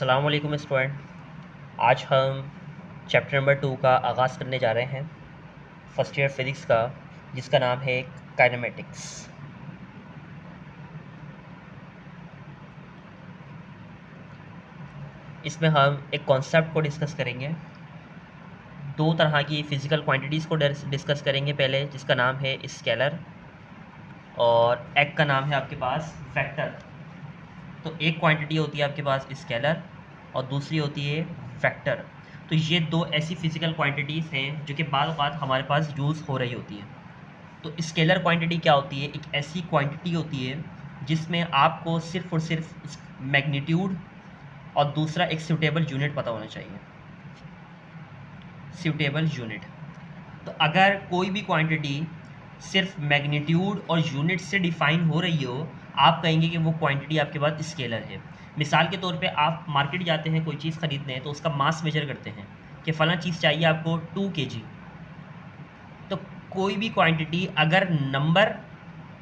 अस्सलाम वालेकुम स्टूडेंट। आज हम चैप्टर नंबर 2 का आगाज़ करने जा रहे हैं फर्स्ट ईयर फिज़िक्स का, जिसका नाम है काइनेमेटिक्स। इसमें हम एक कॉन्सेप्ट को डिस्कस करेंगे। दो तरह की फ़िज़िकल क्वांटिटीज़ को डिस्कस करेंगे पहले, जिसका नाम है स्केलर और एक का नाम है आपके पास वेक्टर। तो एक क्वांटिटी होती है आपके पास स्केलर और दूसरी होती है वेक्टर। तो ये दो ऐसी फ़िज़िकल क्वांटिटीज़ हैं जो कि बाद बात हमारे पास यूज़ हो रही होती हैं। तो स्केलर क्वांटिटी क्या होती है? एक ऐसी क्वांटिटी होती है जिसमें आपको सिर्फ़ और सिर्फ मैग्नीट्यूड और दूसरा एक सूटेबल यूनिट पता होना चाहिए। Suitable unit. तो अगर कोई भी क्वांटिटी सिर्फ मैग्नीट्यूड और यूनिट से डिफ़ाइन हो रही हो, आप कहेंगे कि वो क्वांटिटी आपके पास स्केलर है। मिसाल के तौर पे आप मार्केट जाते हैं कोई चीज़ ख़रीदने, तो उसका मास मेजर करते हैं कि फ़लाँ चीज़ चाहिए आपको 2 kg। तो कोई भी क्वांटिटी अगर नंबर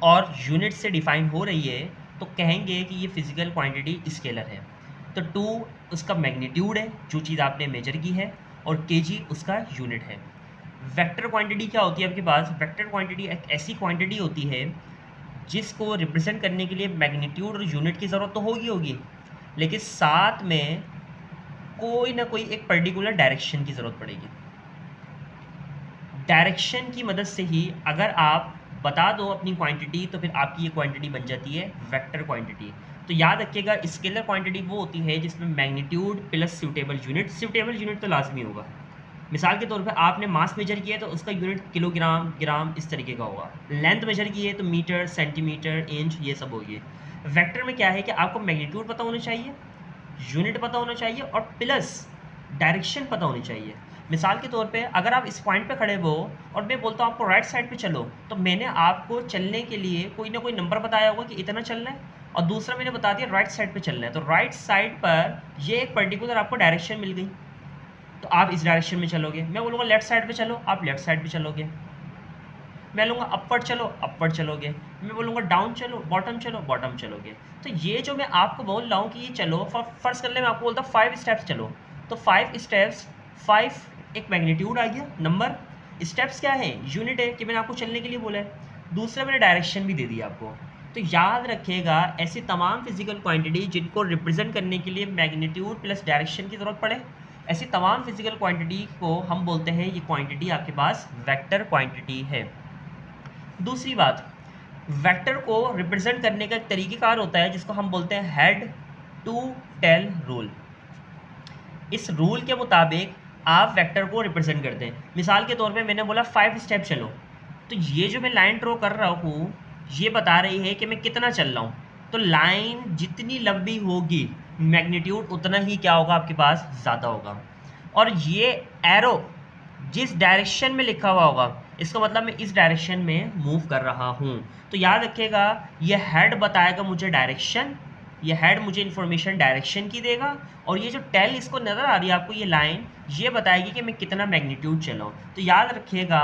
और यूनिट से डिफ़ाइन हो रही है तो कहेंगे कि ये फ़िज़िकल क्वांटिटी स्केलर है। तो 2 उसका मैग्नीट्यूड है, जो चीज़ आपने मेजर की है, और केजी उसका यूनिट है। वेक्टर क्वांटिटी क्या होती है आपके पास? वेक्टर क्वांटिटी एक ऐसी क्वांटिटी होती है जिसको रिप्रेजेंट करने के लिए मैग्नीट्यूड और यूनिट की ज़रूरत तो होगी, लेकिन साथ में कोई ना कोई एक पर्टिकुलर डायरेक्शन की ज़रूरत पड़ेगी। डायरेक्शन की मदद से ही अगर आप बता दो अपनी क्वांटिटी, तो फिर आपकी ये क्वांटिटी बन जाती है वेक्टर क्वांटिटी। तो याद रखिएगा, स्केलर क्वांटिटी वो होती है जिसमें मैग्नीट्यूड प्लस सूटेबल यूनिट तो लाजमी होगा। मिसाल के तौर पे आपने मास मेजर किया है तो उसका यूनिट किलोग्राम, ग्राम इस तरीके का होगा। लेंथ मेजर की है तो मीटर, सेंटीमीटर, इंच ये सब होगी। वेक्टर में क्या है कि आपको मैग्नीट्यूड पता होना चाहिए, यूनिट पता होना चाहिए और प्लस डायरेक्शन पता होनी चाहिए। मिसाल के तौर पे अगर आप इस पॉइंट पे खड़े हो और मैं बोलता हूँ आपको राइट साइड पे चलो, तो मैंने आपको चलने के लिए कोई ना कोई नंबर बताया होगा कि इतना चलना है, और दूसरा मैंने बता दिया राइट साइड पे चलना है। तो राइट साइड पर ये एक पर्टिकुलर आपको डायरेक्शन मिल गई, तो आप इस डायरेक्शन में चलोगे। मैं बोलूँगा लेफ्ट साइड पे चलो, आप लेफ्ट साइड पे चलोगे। मैं लूँगा अपवर्ड चलो, अपवर्ड चलोगे। मैं बोलूँगा डाउन चलो, बॉटम चलोगे। तो ये जो मैं आपको बोल रहा हूँ कि ये चलो, फर्स्ट कर ले, मैं आपको बोलता हूँ 5 स्टेप्स चलो, तो 5 स्टेप्स, 5 एक मैग्नीट्यूड आ गया नंबर। स्टेप्स क्या है? यूनिट है कि मैंने आपको चलने के लिए बोला है। दूसरा मैंने डायरेक्शन भी दे दिया आपको। तो याद रखिएगा, ऐसी तमाम फिजिकल क्वांटिटी जिनको रिप्रेजेंट करने के लिए मैग्नीट्यूड प्लस डायरेक्शन की ज़रूरत पड़े, ऐसी तमाम फिजिकल क्वांटिटी को हम बोलते हैं ये क्वांटिटी आपके पास वेक्टर क्वांटिटी है। दूसरी बात, वेक्टर को रिप्रेजेंट करने का एक तरीक़ेकार होता है जिसको हम बोलते हैं हेड टू टेल रूल। इस रूल के मुताबिक आप वेक्टर को रिप्रेजेंट करते हैं। मिसाल के तौर पे मैंने बोला 5 स्टेप चलो, तो ये जो मैं लाइन ड्रॉ कर रहा हूँ ये बता रही है कि मैं कितना चल रहा हूँ। तो लाइन जितनी लंबी होगी मैग्नीट्यूड उतना ही क्या होगा आपके पास, ज़्यादा होगा। और ये एरो जिस डायरेक्शन में लिखा हुआ होगा, इसका मतलब मैं इस डायरेक्शन में मूव कर रहा हूँ। तो याद रखिएगा, ये हेड बताएगा मुझे डायरेक्शन, ये हेड मुझे इन्फॉर्मेशन डायरेक्शन की देगा, और ये जो टेल इसको नज़र आ रही है आपको ये लाइन, ये बताएगी कि मैं कितना मैग्नीट्यूड चला हूँ। तो याद रखिएगा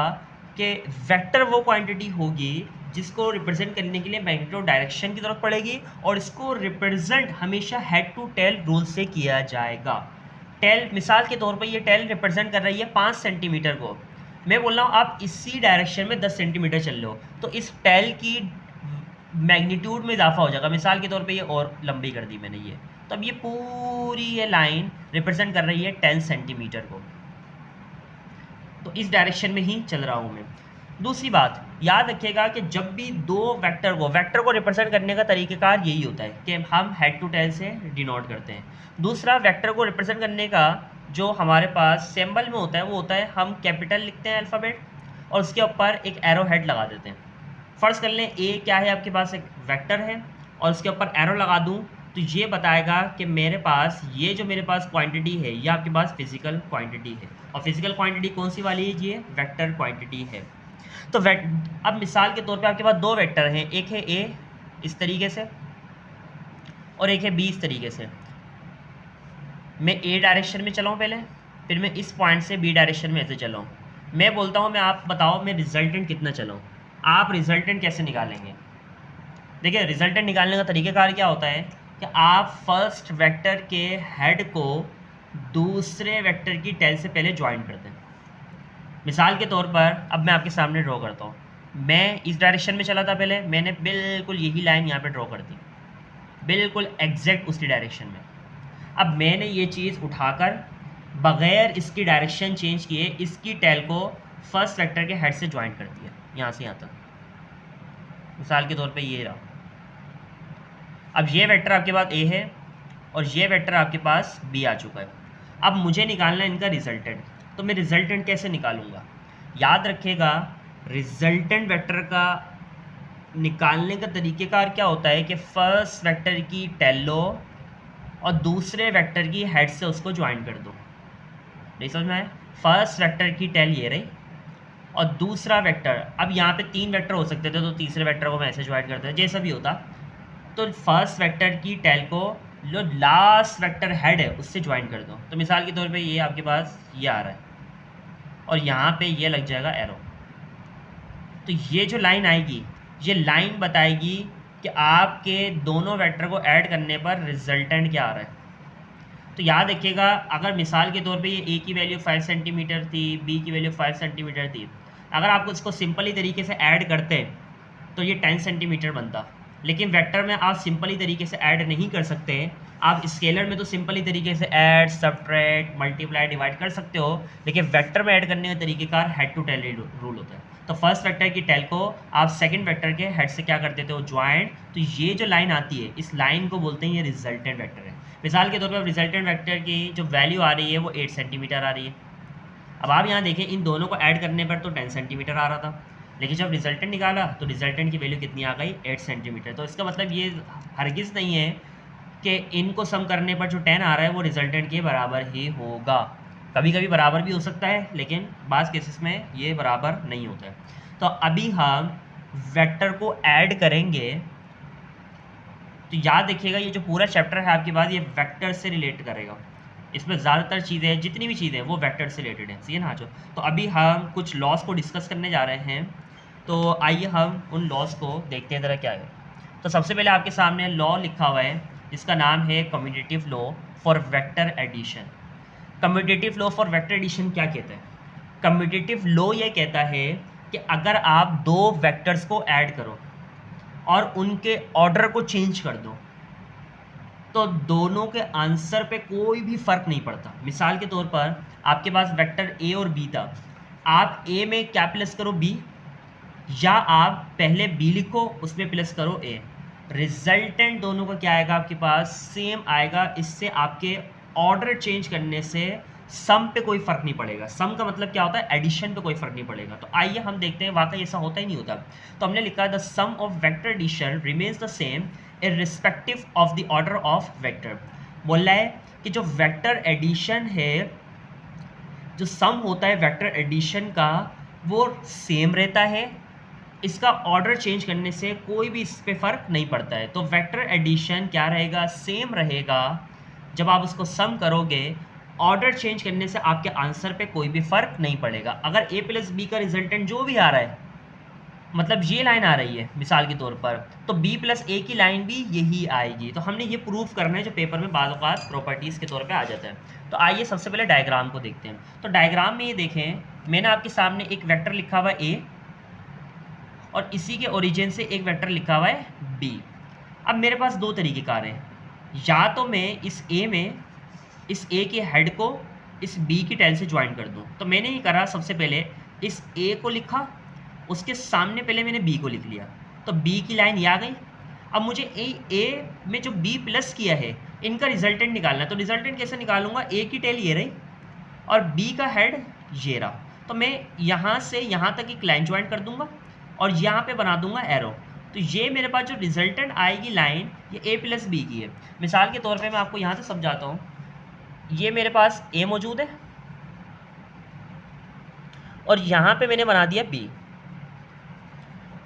कि वेक्टर वो क्वांटिटी होगी जिसको रिप्रेजेंट करने के लिए मैग्नीट्यूड डायरेक्शन की ज़रूरत पड़ेगी, और इसको रिप्रेजेंट हमेशा हेड टू टेल रूल से किया जाएगा। टेल, मिसाल के तौर पे ये टेल रिप्रेजेंट कर रही है 5 सेंटीमीटर को। मैं बोल रहा हूँ आप इसी डायरेक्शन में 10 सेंटीमीटर चल रहे हो, तो इस टेल की मैग्नीट्यूड में इजाफा हो जाएगा। मिसाल के तौर पे ये और लंबी कर दी मैंने ये, तो अब ये पूरी ये लाइन रिप्रेजेंट कर रही है 10 सेंटीमीटर को। तो इस डायरेक्शन में ही चल रहा हूँ मैं। दूसरी बात, याद रखिएगा कि जब भी दो वेक्टर को रिप्रेजेंट करने का तरीक़ेकार यही होता है कि हम हेड टू टेल से डिनोट करते हैं। दूसरा, वेक्टर को रिप्रेजेंट करने का जो हमारे पास सिंबल में होता है वो होता है, हम कैपिटल लिखते हैं अल्फ़ाबेट और उसके ऊपर एक एरो हेड लगा देते हैं। फ़र्ज़ कर लें ए क्या है आपके पास, एक वेक्टर है, और उसके ऊपर एरो लगा दूँ तो ये बताएगा कि मेरे पास ये जो मेरे पास क्वांटिटी है ये आपके पास फिज़िकल क्वांटिटी है। और फिज़िकल क्वांटिटी कौन सी वाली है? ये वेक्टर क्वांटिटी है। तो अब मिसाल के तौर पे आपके पास दो वेक्टर हैं, एक है ए इस तरीके से और एक है बी इस तरीके से। मैं ए डायरेक्शन में चलाऊँ पहले, फिर मैं इस पॉइंट से बी डायरेक्शन में ऐसे चलाऊँ। मैं बोलता हूँ मैं, आप बताओ मैं रिजल्टेंट कितना चलाऊँ। आप रिजल्टेंट कैसे निकालेंगे? देखिए, रिजल्टेंट निकालने का तरीक़ाकार क्या होता है, कि आप फर्स्ट वेक्टर के हेड को दूसरे वेक्टर की टेल से पहले ज्वाइन कर दें। मिसाल के तौर पर अब मैं आपके सामने ड्रॉ करता हूँ। मैं इस डायरेक्शन में चला था, पहले मैंने बिल्कुल यही लाइन यहाँ पे ड्रॉ कर दी, बिल्कुल एग्जैक्ट उसी डायरेक्शन में। अब मैंने ये चीज़ उठाकर बग़ैर इसकी डायरेक्शन चेंज किए इसकी टेल को फर्स्ट वेक्टर के हेड से ज्वाइन कर दिया, यहाँ से यहाँ तक। मिसाल के तौर पे ये रहा। अब ये वेक्टर आपके पास ए है और ये वेक्टर आपके पास बी आ चुका है। अब मुझे निकालना है इनका रिजल्टेंट, तो मैं रिजल्टेंट कैसे निकालूंगा? याद रखिएगा, रिजल्टेंट वेक्टर का निकालने का तरीक़ेकार क्या होता है कि फर्स्ट वेक्टर की टेल लो और दूसरे वेक्टर की हेड से उसको ज्वाइन कर दो। नहीं समझ में आया? फर्स्ट वेक्टर की टेल ये रही और दूसरा वेक्टर, अब यहाँ पे 3 वेक्टर हो सकते थे तो तीसरे वेक्टर को मैं ऐसे ज्वाइन करता, जैसा भी होता। तो फर्स्ट वेक्टर की टेल को जो लास्ट वेक्टर हेड है उससे ज्वाइन कर दो। तो मिसाल के तौर पे ये आपके पास ये आ रहा है और यहाँ पे ये लग जाएगा एरो। तो ये जो लाइन आएगी, ये लाइन बताएगी कि आपके दोनों वेक्टर को ऐड करने पर रिजल्टेंट क्या आ रहा है। तो याद रखिएगा, अगर मिसाल के तौर पे ये ए की वैल्यू 5 सेंटीमीटर थी, बी की वैल्यू 5 सेंटीमीटर थी, अगर आप इसको सिंपली तरीके से ऐड करते तो ये 10 सेंटीमीटर बनता। लेकिन वेक्टर में आप सिंपली तरीके से ऐड नहीं कर सकते। आप स्केलर में तो सिंपली तरीके से ऐड, सब्ट्रैक्ट, मल्टीप्लाई, डिवाइड कर सकते हो, लेकिन वेक्टर में ऐड करने का तरीक़ेकार हेड टू टेल रूल होता है। तो फर्स्ट वेक्टर की टेल को आप सेकंड वेक्टर के हेड से क्या कर देते हो? ज्वाइंट। तो ये जो लाइन आती है, इस लाइन को बोलते हैं ये रिजल्टेंट वेक्टर है। मिसाल के तौर पर रिजल्टेंट वेक्टर की जो वैल्यू आ रही है वो 8 सेंटीमीटर आ रही है। अब आप यहाँ देखें, इन दोनों को ऐड करने पर तो 10 सेंटीमीटर आ रहा था, लेकिन जब रिजल्टेंट निकाला तो रिजल्टेंट की वैल्यू कितनी आ गई? 8 सेंटीमीटर। तो इसका मतलब ये हरगिज़ नहीं है कि इनको सम करने पर जो 10 आ रहा है वो रिजल्टेंट के बराबर ही होगा। कभी कभी बराबर भी हो सकता है, लेकिन बाज़ केसेस में ये बराबर नहीं होता है। तो अभी हम वेक्टर को ऐड करेंगे। तो याद रखिएगा, ये जो पूरा चैप्टर है आपके पास, ये वेक्टर से रिलेट करेगा। इसमें ज़्यादातर चीज़ें, जितनी भी चीज़ें वो वेक्टर से रिलेटेड हैं। सही है ना? तो अभी हम कुछ लॉस को डिस्कस करने जा रहे हैं। तो आइए हम उन लॉस को देखते हैं ज़रा क्या है। तो सबसे पहले आपके सामने लॉ लिखा हुआ है, जिसका नाम है commutative law for vector addition. Commutative law for vector addition क्या कहता है? कम्यूटेटिव लॉ ये कहता है कि अगर आप दो वेक्टर्स को ऐड करो और उनके ऑर्डर को चेंज कर दो तो दोनों के आंसर पे कोई भी फ़र्क नहीं पड़ता। मिसाल के तौर पर आपके पास वेक्टर ए और बी था, आप ए में क्या प्लस करो? बी, या आप पहले बी लिखो उसमें प्लस करो ए, रिजल्टेंट दोनों का क्या आएगा? आपके पास सेम आएगा। इससे आपके ऑर्डर चेंज करने से सम पे कोई फ़र्क नहीं पड़ेगा। सम का मतलब क्या होता है? एडिशन पे कोई फ़र्क नहीं पड़ेगा। तो आइए हम देखते हैं वाकई ऐसा होता ही नहीं होता। तो हमने लिखा the sum of vector addition remains the same irrespective of the order of vector. बोल रहा है कि जो वेक्टर एडिशन है, जो सम होता है वेक्टर एडिशन का, वो सेम रहता है। इसका ऑर्डर चेंज करने से कोई भी इस पे फ़र्क नहीं पड़ता है। तो वेक्टर एडिशन क्या रहेगा? सेम रहेगा। जब आप उसको सम करोगे, ऑर्डर चेंज करने से आपके आंसर पे कोई भी फ़र्क नहीं पड़ेगा। अगर a प्लस बी का रिजल्टेंट जो भी आ रहा है, मतलब ये लाइन आ रही है मिसाल के तौर पर, तो b प्लस ए की लाइन भी यही आएगी। तो हमने ये प्रूफ करना है, जो पेपर में बाज़ औक़ात प्रॉपर्टीज़ के तौर पे आ जाता है। तो आइए सबसे पहले डायग्राम को देखते हैं। तो डायग्राम में ये देखें, मैंने आपके सामने एक वेक्टर लिखा हुआ है a और इसी के ओरिजिन से एक वेक्टर लिखा हुआ है b। अब मेरे पास दो तरीक़ेकार हैं, या तो मैं इस a में इस a के हेड को इस b की टेल से ज्वाइन कर दूं। तो मैंने ये करा, सबसे पहले इस a को लिखा, उसके सामने पहले मैंने b को लिख लिया, तो b की लाइन ये आ गई। अब मुझे a में जो b प्लस किया है, इनका रिजल्टेंट निकालना है। तो रिजल्टेंट कैसे निकालूंगा? a की टेल ये रही और b का हेड ये रहा। तो मैं यहाँ से यहाँ तक एक लाइन ज्वाइन कर दूंगा और यहाँ पे बना दूंगा एरो। तो ये मेरे पास जो रिजल्टेंट आएगी लाइन, ये a प्लस बी की है। मिसाल के तौर पे मैं आपको यहाँ से समझाता हूँ। ये मेरे पास a मौजूद है और यहाँ पे मैंने बना दिया b,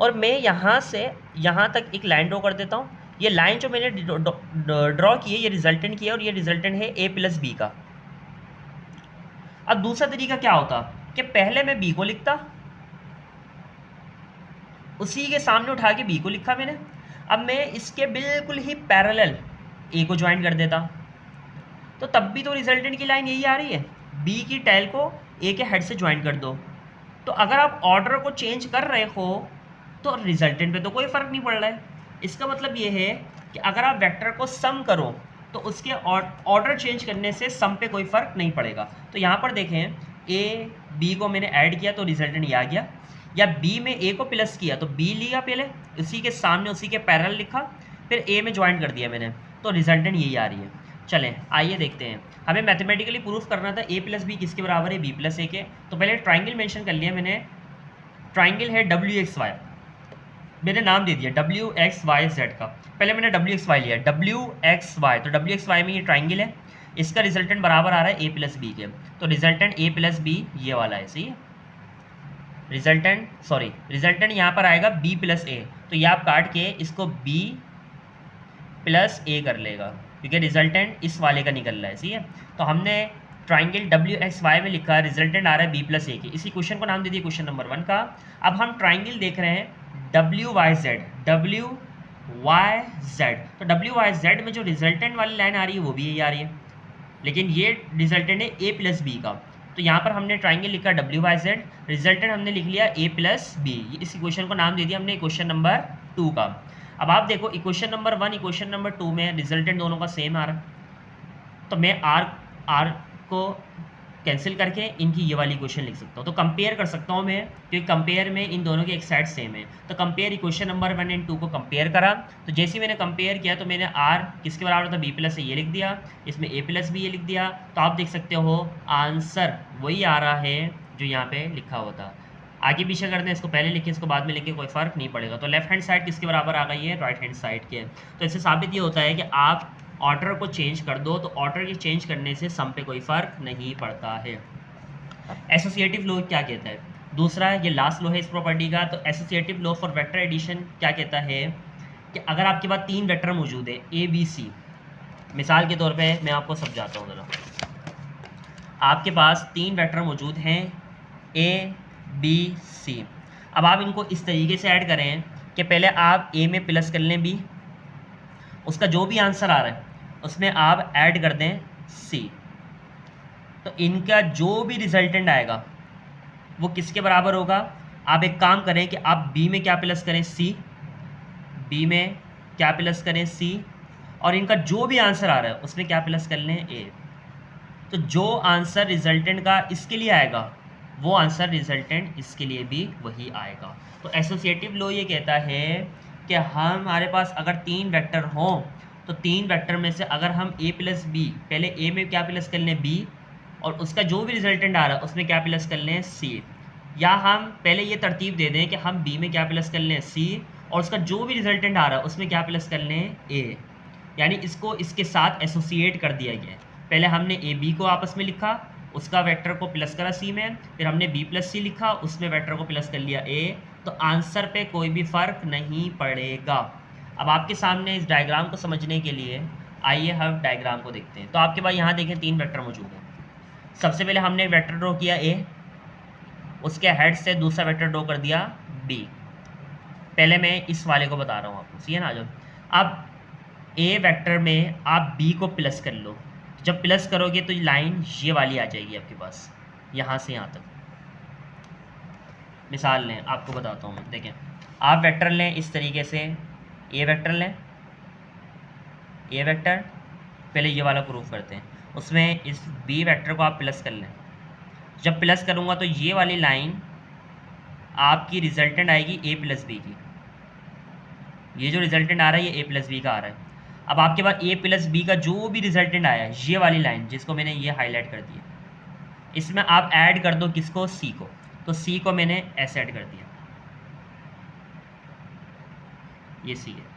और मैं यहाँ से यहाँ तक एक लाइन ड्रॉ कर देता हूँ। ये लाइन जो मैंने ड्रॉ की है, ये रिजल्टेंट की है और ये रिजल्टेंट है a प्लस बी का। अब दूसरा तरीका क्या होता कि पहले मैं b को लिखता, उसी के सामने उठा के b को लिखा मैंने। अब मैं इसके बिल्कुल ही पैरेलल ए को ज्वाइन कर देता, तो तब भी तो रिजल्टेंट की लाइन यही आ रही है, बी की टेल को ए के हेड से ज्वाइन कर दो। तो अगर आप ऑर्डर को चेंज कर रहे हो तो रिजल्टेंट पे तो कोई फ़र्क नहीं पड़ रहा है। इसका मतलब ये है कि अगर आप वेक्टर को सम करो तो उसके ऑर्डर चेंज करने से सम पे कोई फ़र्क नहीं पड़ेगा। तो यहाँ पर देखें, ए बी को मैंने ऐड किया तो रिजल्टेंट ये आ गया, या बी में ए को प्लस किया तो बी लिया पहले, उसी के सामने उसी के पैरेलल लिखा, फिर ए में ज्वाइन कर दिया मैंने, तो रिजल्टेंट यही आ रही है। चलें आइए देखते हैं, हमें मैथमेटिकली प्रूफ करना था ए प्लस बी किसके बराबर है, बी प्लस ए के। तो पहले ट्राइंगल मेंशन कर लिया मैंने, ट्राइंगल है डब्ल्यू एक्स वाई, मैंने नाम दे दिया डब्ल्यू एक्स वाई जेड का। पहले मैंने डब्ल्यू एक्स वाई लिया, डब्ल्यू एक्स वाई, तो डब्ल्यू एक्स वाई में ये ट्राइंगल है, इसका रिजल्टेंट बराबर आ रहा है ए प्लस बी के, तो रिजल्टेंट ए प्लस बी ये वाला है, सही है। रिजल्टेंट यहाँ पर आएगा बी प्लस ए, तो ये आप काट के इसको बी प्लस ए कर लेगा, क्योंकि रिजल्टेंट इस वाले का निकल रहा है, सही है। तो हमने ट्राइंगल डब्ल्यू एक्स वाई में लिखा, रिजल्टेंट आ रहा है बी प्लस ए के, इसी क्वेश्चन को नाम दे दिए क्वेश्चन नंबर 1 का। अब हम ट्राइंगल देख रहे हैं W Y Z, W Y Z, तो डब्ल्यू वाई जेड में जो रिजल्टेंट वाली लाइन आ रही है वो भी यही आ रही है, लेकिन ये रिजल्टेंट है ए प्लस बी का। तो यहाँ पर हमने ट्राइंगल लिखा डब्ल्यू वाई जेड, रिजल्टेंट हमने लिख लिया ए प्लस बी, इस इक्वेशन को नाम दे दिया हमने इक्वेशन नंबर 2 का। अब आप देखो इक्वेशन नंबर 1 इक्वेशन नंबर 2 में रिजल्टेंट दोनों का सेम आ रहा है, तो मैं आर को कैंसिल करके इनकी ये वाली इक्वेशन लिख सकता हूँ, तो कंपेयर कर सकता हूँ मैं, क्योंकि कंपेयर में इन दोनों की एक साइड सेम है। तो कंपेयर इक्वेशन नंबर 1 एंड 2 को कंपेयर करा, तो जैसे ही मैंने कंपेयर किया तो मैंने आर किसके बराबर था, बी प्लस से ये लिख दिया, इसमें ए प्लस बी ये लिख दिया, तो आप देख सकते हो आंसर वही आ रहा है जो यहाँ पे लिखा हुआ था। आगे पीछे करते हैं, इसको पहले लिखे इसको बाद में लिखे, कोई फ़र्क नहीं पड़ेगा। तो लेफ्ट हैंड साइड किसके बराबर आ गई है, राइट हैंड साइड के। तो इससे साबित ये होता है कि आप ऑर्डर को चेंज कर दो तो ऑर्डर के चेंज करने से सम पे कोई फ़र्क नहीं पड़ता है। एसोसिएटिव लॉ क्या कहता है, दूसरा ये लास्ट लॉ है इस प्रॉपर्टी का। तो associative law for vector addition क्या कहता है कि अगर आपके पास 3 वेक्टर मौजूद है ए बी सी, मिसाल के तौर पे मैं आपको समझाता हूँ ज़रा, आपके पास 3 वेक्टर मौजूद हैं ए बी सी। अब आप इनको इस तरीके से ऐड करें कि पहले आप ए में प्लस कर लें बी, उसका जो भी आंसर आ रहा है उसमें आप ऐड कर दें सी, तो इनका जो भी रिजल्टेंट आएगा वो किसके बराबर होगा। आप एक काम करें कि आप बी में क्या प्लस करें सी, बी में क्या प्लस करें सी, और इनका जो भी आंसर आ रहा है उसमें क्या प्लस कर लें ए। तो जो आंसर रिजल्टेंट का इसके लिए आएगा वो आंसर रिजल्टेंट इसके लिए भी वही आएगा। तो एसोसिएटिव लॉ ये कहता है कि हमारे पास अगर 3 वेक्टर हों तो 3 वेक्टर में से अगर हम ए प्लस बी, पहले ए में क्या प्लस कर लें बी, और उसका जो भी रिजल्टेंट आ रहा है उसमें क्या प्लस कर लें सी, या हम पहले ये तरतीब दे दें कि हम बी में क्या प्लस कर लें सी, और उसका जो भी रिजल्टेंट आ रहा है उसमें क्या प्लस कर लें ए, यानी इसको इसके साथ एसोसिएट कर दिया गया है। पहले हमने ए बी को आपस में लिखा, उसका वेक्टर को प्लस करा सी में, फिर हमने बी प्लस सी लिखा, उसमें वेक्टर को प्लस कर लिया ए, तो आंसर पे कोई भी फ़र्क नहीं पड़ेगा। अब आपके सामने इस डायग्राम को समझने के लिए आइए हम डायग्राम को देखते हैं। तो आपके पास यहाँ देखें 3 वेक्टर मौजूद हैं। सबसे पहले हमने वेक्टर ड्रॉ किया ए, उसके हेड से दूसरा वेक्टर ड्रॉ कर दिया बी। पहले मैं इस वाले को बता रहा हूँ आपको, सही है ना। जो अब ए वेक्टर में आप बी को प्लस कर लो, जब प्लस करोगे तो लाइन ये वाली आ जाएगी आपके पास, यहाँ से यहाँ तक। मिसाल लें, आपको बताता हूँ मैं, देखें आप वेक्टर लें इस तरीके से, ए वेक्टर लें, ए वेक्टर पहले ये वाला प्रूफ करते हैं, उसमें इस बी वेक्टर को आप प्लस कर लें। जब प्लस करूँगा तो ये वाली लाइन आपकी रिजल्टेंट आएगी ए प्लस बी की, ये जो रिजल्टेंट आ रहा है ये ए प्लस बी का आ रहा है। अब आपके पास ए प्लस बी का जो भी रिजल्टेंट आया है, ये वाली लाइन जिसको मैंने ये हाईलाइट कर दिया, इसमें आप ऐड कर दो किसको, सी को। तो सी को मैंने ऐसे ऐड कर दिया, ये सी है।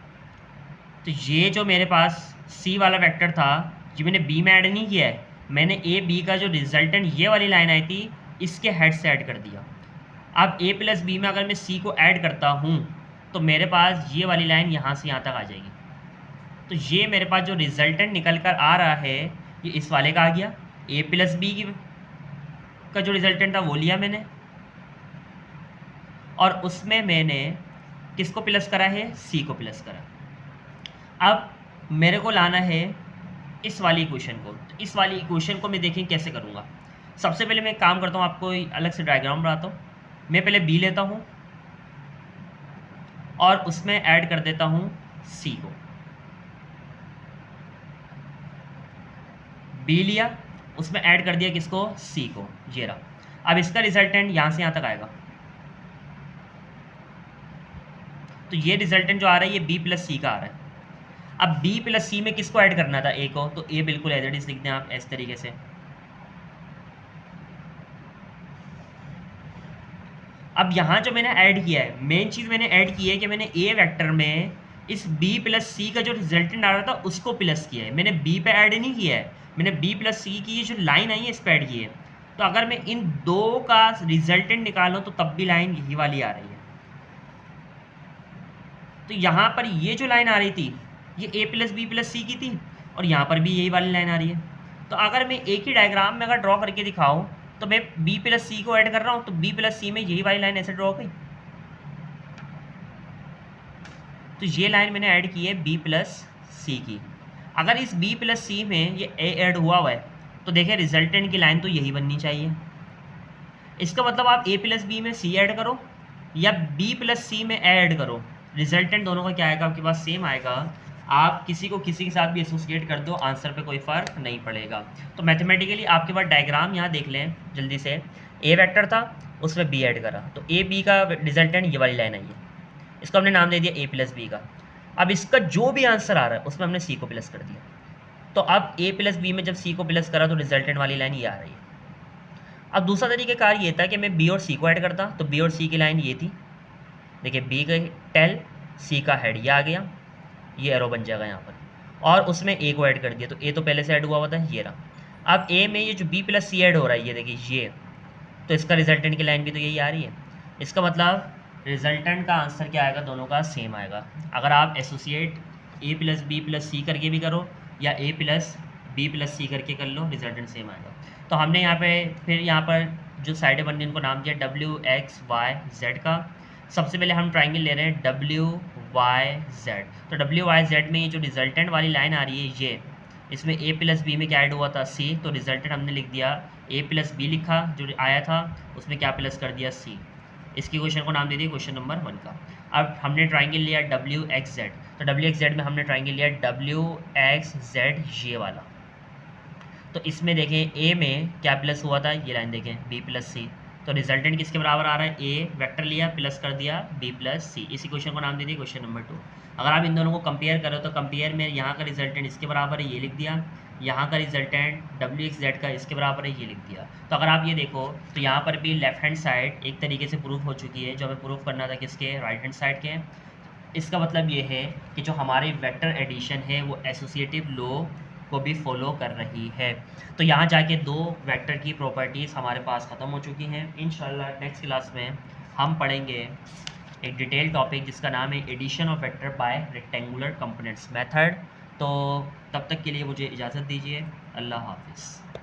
तो ये जो मेरे पास सी वाला वेक्टर था ये मैंने बी में ऐड नहीं किया है, मैंने ए बी का जो रिजल्टेंट ये वाली लाइन आई थी इसके हेड से ऐड कर दिया। अब ए प्लस बी में अगर मैं सी को ऐड करता हूँ तो मेरे पास ये वाली लाइन यहाँ से यहाँ तक आ जाएगी। तो ये मेरे पास जो रिजल्टेंट निकल कर आ रहा है ये इस वाले का आ गया, ए प्लस बी का जो रिजल्टेंट था वो लिया मैंने, और उसमें मैंने किसको प्लस करा है, सी को प्लस करा। अब मेरे को लाना है इस वाली इक्वेशन को। तो इस वाली इक्वेशन को मैं देखें कैसे करूँगा। सबसे पहले मैं एक काम करता हूँ, आपको अलग से डायग्राम बनाता हूँ। मैं पहले बी लेता हूँ और उसमें ऐड कर देता हूँ सी को। बी लिया, उसमें ऐड कर दिया किसको, सी को, ये रहा। अब इसका रिजल्टेंट यहाँ से यहाँ तक आएगा। तो ये रिजल्टेंट जो आ रहा है ये बी प्लस सी का आ रहा है। अब बी प्लस सी में किसको ऐड करना था, ए को, तो ए बिल्कुल एज इट इज लिख दें आप इस तरीके से। अब यहाँ जो मैंने ऐड किया है, मेन चीज़ मैंने ऐड की है कि मैंने ए वेक्टर में इस बी प्लस सी का जो रिजल्टेंट आ रहा था उसको प्लस किया है। मैंने बी पे ऐड नहीं किया है, मैंने बी प्लस सी की ये जो लाइन आई है इस पे ऐड की है। तो अगर मैं इन दो का रिजल्टेंट निकालूँ तो तब भी लाइन यही वाली आ रही है। तो यहाँ पर ये जो लाइन आ रही थी ये ए प्लस बी प्लस सी की थी, और यहाँ पर भी यही वाली लाइन आ रही है। तो अगर मैं एक ही डायग्राम में अगर ड्रॉ करके दिखाऊँ तो मैं बी प्लस सी को ऐड कर रहा हूँ, तो बी प्लस सी में यही वाली लाइन ऐसे ड्रॉ गई। तो ये लाइन मैंने ऐड की है बी प्लस सी की। अगर इस बी प्लस सी में ये ए ऐड हुआ है तो देखें रिजल्टेंट की लाइन तो यही बननी चाहिए। इसका मतलब आप ए प्लस बी में सी ऐड करो या बी प्लस सी में ए ऐड करो, रिजल्टेंट दोनों का क्या आएगा आपके पास, सेम आएगा। आप किसी को किसी के साथ भी एसोसिएट कर दो, आंसर पे कोई फ़र्क नहीं पड़ेगा। तो मैथमेटिकली आपके पास डायग्राम यहाँ देख लें जल्दी से। ए वेक्टर था, उसमें बी ऐड करा, तो ए बी का रिजल्टेंट ये वाली लाइन आई है। इसको हमने नाम दे दिया ए प्लस बी का। अब इसका जो भी आंसर आ रहा है उसमें हमने सी को प्लस कर दिया। तो अब ए प्लस बी में जब सी को प्लस करा तो रिजल्टेंट वाली लाइन ये आ रही है। अब दूसरा तरीक़ाकार ये था कि मैं बी और सी को ऐड करता, तो बी और सी की लाइन ये थी। देखिए बी का टेल, सी का हेड, ये आ गया, ये एरो बन जाएगा यहाँ पर, और उसमें ए को ऐड कर दिया। तो ए तो पहले से ऐड हुआ हुआ था, ये रहा। अब ए में ये जो बी प्लस सी ऐड हो रहा है, ये देखिए ये, तो इसका रिजल्टेंट की लाइन भी तो यही आ रही है। इसका मतलब रिजल्टेंट का आंसर क्या आएगा, दोनों का सेम आएगा। अगर आप एसोसिएट ए प्लस बी प्लस सी करके भी करो या ए प्लस बी प्लस सी करके कर लो, रिजल्टेंट सेम आएगा। तो हमने यहाँ पे फिर यहाँ पर जो साइडें बननी उनको नाम दिया डब्ल्यू एक्स वाई जेड का। सबसे पहले हम ट्राइंगल ले रहे हैं डब्ल्यू वाई जेड। तो डब्ल्यू वाई जेड में ये जो रिजल्टेंट वाली लाइन आ रही है ये, इसमें ए प्लस बी में क्या ऐड हुआ था, सी, तो रिजल्टेंट हमने लिख दिया ए प्लस बी लिखा, जो आया था उसमें क्या प्लस कर दिया, सी। इसकी क्वेश्चन को नाम दे दिया क्वेश्चन नंबर 1 का। अब हमने ट्राइंगल लिया डब्ल्यू एक्स जेड, तो डब्ल्यू एक्स जेड में हमने ट्राइंगल लिया डब्ल्यू एक्स जेड ये वाला। तो इसमें देखें ए में क्या प्लस हुआ था, ये लाइन देखें बी प्लस सी, तो रिजल्टेंट किसके बराबर आ रहा है, ए वेक्टर लिया प्लस कर दिया बी प्लस सी। इसी क्वेश्चन को नाम दे दिया क्वेश्चन नंबर 2। अगर आप इन दोनों को कंपेयर करो तो कंपेयर में यहाँ का रिजल्टेंट इसके बराबर है, ये लिख दिया, यहाँ का रिजल्टेंट डब्ल्यू एक्स जेड का इसके बराबर है, ये लिख दिया। तो अगर आप ये देखो तो यहाँ पर भी लेफ्ट हैंड साइड एक तरीके से प्रूफ हो चुकी है, जो हमें प्रूफ करना था किसके, राइट हैंड साइड के। इसका मतलब ये है कि जो हमारी वेक्टर एडिशन है वो एसोसिएटिव लॉ को भी फॉलो कर रही है। तो यहाँ जाके दो वेक्टर की प्रॉपर्टीज़ हमारे पास ख़त्म हो चुकी हैं। इंशाल्लाह नेक्स्ट क्लास में हम पढ़ेंगे एक डिटेल टॉपिक जिसका नाम है addition of vector by rectangular components method. तो तब तक के लिए मुझे इजाज़त दीजिए, अल्लाह हाफिज़।